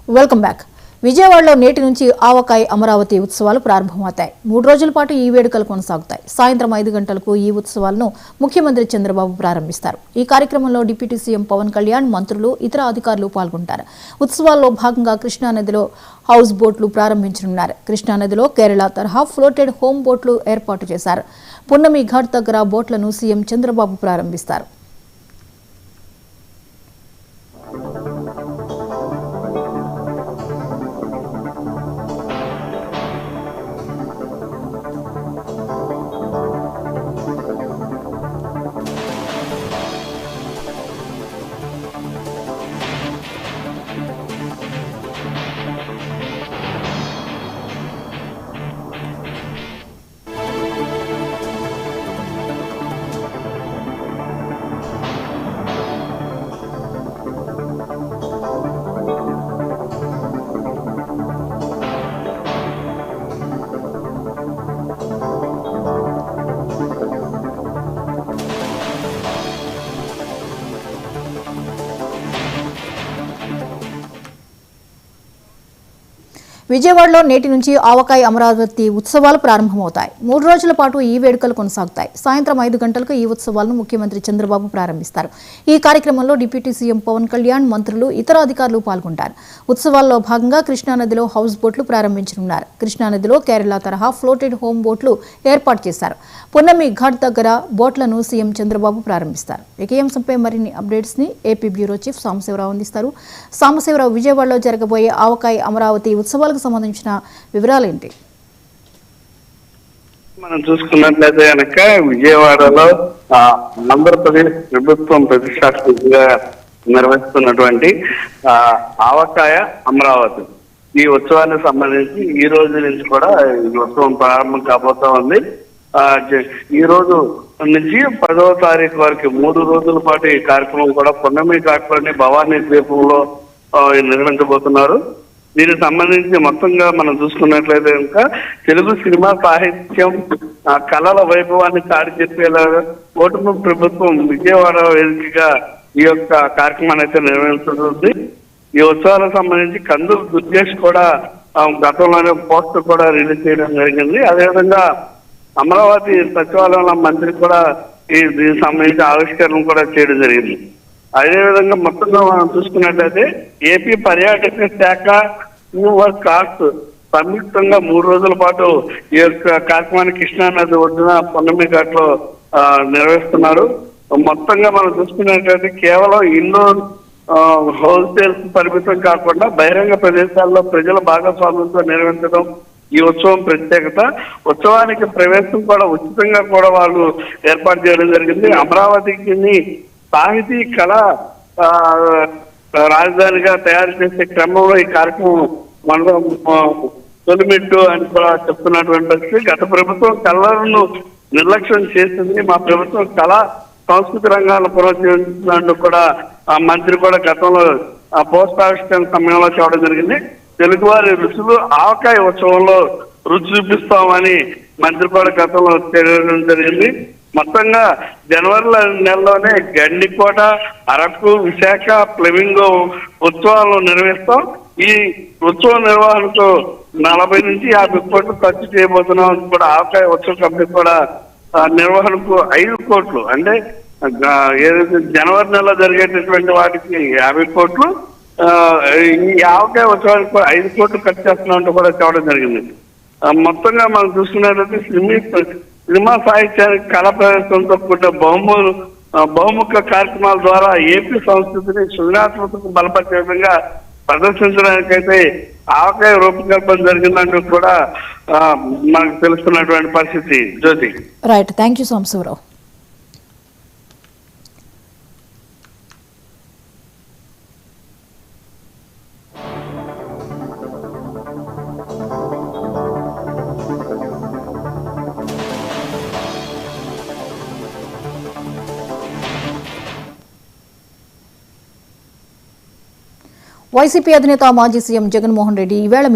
Welcome back. విజయవాడలో నేటి నుంచి ఆవకాయ అమరావతి ఉత్సవాలు ప్రారంభమవుతాయి. 3 రోజుల పాటు ఈ వేడుకలు కొనసాగుతాయి. సాయంత్రం 5 గంటలకు ఈ ఉత్సవాలను ముఖ్యమంత్రి చంద్రబాబు ప్రారంభిస్తారు. ఈ కార్యక్రమంలో డిప్యూటీ సీఎం పవన్ కళ్యాణ్, మంత్రులు, ఇతర అధికారులు పాల్గొంటారు. ఉత్సవాల్లో భాగంగా కృష్ణానదిలో హౌస్ బోట్లు ప్రారంభించనున్నారు. కృష్ణానదిలో కేరళ తరహా ఫ్లోటెడ్ హోమ్ బోట్లు ఏర్పాటు చేశారు. పున్నమి ఘాట్ దగ్గర బోట్లను సీఎం చంద్రబాబు ప్రారంభిస్తారు. విజయవాడలో నేటి నుంచి ఆవకాయ అమరావతి ఉత్సవాలు ప్రారంభమవుతాయి. 3 రోజుల పాటు ఈ వేడుకలు కొనసాగుతాయి. సాయంత్రం 5 గంటలకు ఈ ఉత్సవాలను ముఖ్యమంత్రి చంద్రబాబు ప్రారంభిస్తారు. ఈ కార్యక్రమంలో డిప్యూటీ సీఎం పవన్ కళ్యాణ్, మంత్రులు, ఇతర అధికారులు పాల్గొంటారు. ఉత్సవాల్లో భాగంగా కృష్ణానదిలో హౌస్ బోట్లు ప్రారంభించనున్నారు. కృష్ణానదిలో కేరళ తరహా ఫ్లోటెడ్ హోమ్ బోట్లు ఏర్పాటు చేశారు. పున్నమి ఘాట్ దగ్గర బోట్లను సీఎం చంద్రబాబు ప్రారంభిస్తారు. ఈ అంశంపై మరిన్ని అప్డేట్స్ ని ఏపీ బ్యూరో చీఫ్ సాంబశివరావు అందిస్తారు. సాంబశివరావు, విజయవాడలో జరగబోయే ఆవకాయ అమరావతి ఉత్సవాలకు సంబంధించిన వివరాలేంటి? మనం చూసుకున్నట్లయితే కనుక విజయవాడలో ఆంధ్రప్రదేశ్ ప్రభుత్వం ప్రతిష్టాత్మకంగా నిర్వహిస్తున్నటువంటి ఆవకాయ అమరావతి ఈ ఉత్సవానికి సంబంధించి ఈ రోజు నుంచి కూడా ఈ ఉత్సవం ప్రారంభం కాబోతా ఉంది. ఈ రోజు నుంచి 10వ తారీఖు వరకు 3 రోజుల పాటు ఈ కార్యక్రమం కూడా పున్నమి ఘాట్లోని భవానీ ద్వీపంలో నిర్వహించబోతున్నారు. దీనికి సంబంధించి మొత్తంగా మనం చూసుకున్నట్లయితే కనుక తెలుగు సినిమా సాహిత్యం కళల వైభవాన్ని చాటి చెప్పేలాగా కూటమి ప్రభుత్వం విజయవాడ వేదికగా ఈ యొక్క కార్యక్రమాన్ని అయితే నిర్వహించుతుంది. ఈ ఉత్సవాలకు సంబంధించి కందులు దుర్గేష్ కూడా గతంలోనే పోస్టర్ కూడా రిలీజ్ చేయడం జరిగింది. అదేవిధంగా అమరావతి సచివాలయంలో మంత్రి కూడా దీనికి సంబంధించి ఆవిష్కరణ కూడా చేయడం జరిగింది. అదేవిధంగా మొత్తంగా మనం చూసుకున్నట్లయితే ఏపీ పర్యాటక శాఖ కార్స్ సంయుక్తంగా 3 రోజుల పాటు ఈ యొక్క కార్యక్రమాన్ని కృష్ణానది ఒడ్డున పున్నమి ఘాట్లో నిర్వహిస్తున్నారు. మొత్తంగా మనం చూసుకున్నట్లయితే కేవలం ఇండోర్ హోల్సేల్స్ పరిమితం కాకుండా బహిరంగ ప్రదేశాల్లో ప్రజల భాగస్వామ్యంతో నిర్వహించడం ఈ ఉత్సవం ప్రత్యేకత. ఉత్సవానికి ప్రవేశం కూడా ఉచితంగా కూడా వాళ్ళు ఏర్పాటు చేయడం జరిగింది. అమరావతికి సాహితీ కళ రాజధానిగా తయారు చేసే క్రమంలో ఈ కార్యక్రమం మనం తొలిమెట్టు అని కూడా చెప్తున్నటువంటి పరిస్థితి. గత ప్రభుత్వం కళలను నిర్లక్ష్యం చేసింది. మా ప్రభుత్వం కళా సంస్కృతి రంగాలను పునరుద్ధరించినందుకు కూడా ఆ మంత్రి కూడా గతంలో పోస్ట్ ఆవిష్కరణ సమయంలో చూడడం జరిగింది. తెలుగువారి రుచులు ఆవకాయ ఉత్సవంలో రుచి చూపిస్తామని మంత్రి కూడా గతంలో తెలియడం జరిగింది. మొత్తంగా జనవరి నెలలోనే గండికోట, అరకు, విశాఖ, ఫ్లెమింగో ఉత్సవాలను నిర్వహిస్తాం. ఈ ఉత్సవ నిర్వహణకు 40 నుంచి 50 కోట్లు ఖర్చు చేయబోతున్నాం. కూడా ఆవకాయ ఉత్సవ కమిటీ కూడా నిర్వహణకు 5 కోట్లు అంటే ఏదైతే జనవరి నెలలో జరిగేటటువంటి వాటికి 50 కోట్లు, ఈ ఆవకాయ ఉత్సవానికి 5 కోట్లు ఖర్చు చేస్తున్నామంటూ కూడా చెప్పడం జరిగింది. మొత్తంగా మనం చూసుకున్నట్లయితే సినిమా సాహిత్యానికి కళ ప్రదర్శనతో కూడిన బహుముఖ కార్యక్రమాల ద్వారా ఏపీ సంస్కృతిని సృజనాత్మకతకు బలపరిచే విధంగా ప్రదర్శించడానికైతే ఆవకాయ రూపకల్పన జరిగిందంటూ కూడా మనకు తెలుస్తున్నటువంటి పరిస్థితి. Jyothi, right, thank you Sambasivarao. YCP అధినేత మాజీ సీఎం జగన్మోహన్ రెడ్డి ఈవేళ